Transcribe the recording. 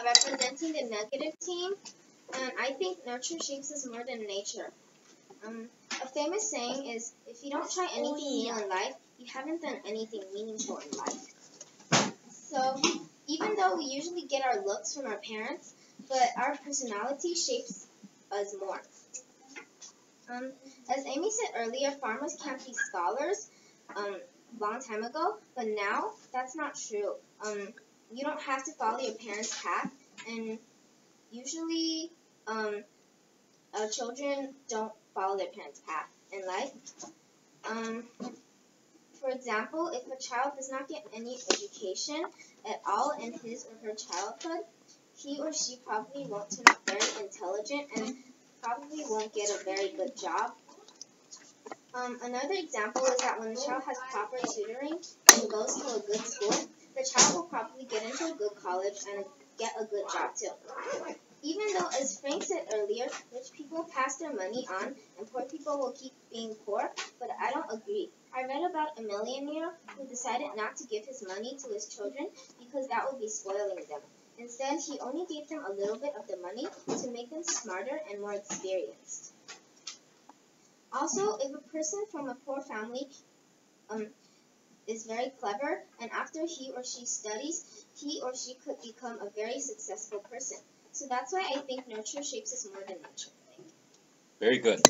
Representing the negative team, and I think nurture shapes us more than nature. A famous saying is, if you don't try anything new in life, you haven't done anything meaningful in life. So, even though we usually get our looks from our parents, but our personality shapes us more. As Amy said earlier, farmers can't be scholars long time ago, but now that's not true. You don't have to follow your parents' path, and usually children don't follow their parents' path in life. For example, if a child does not get any education at all in his or her childhood, he or she probably won't turn out very intelligent and probably won't get a very good job. Another example is that when a child has proper tutoring and goes to a good school, the child will probably get into a good college and get a good job too. Even though, as Frank said earlier, rich people pass their money on and poor people will keep being poor, but I don't agree. I read about a millionaire who decided not to give his money to his children because that would be spoiling them. Instead, he only gave them a little bit of the money to make them smarter and more experienced. Also, if a person from a poor family is very clever, and after he or she studies, he or she could become a very successful person. So that's why I think nurture shapes us more than nature. Very good.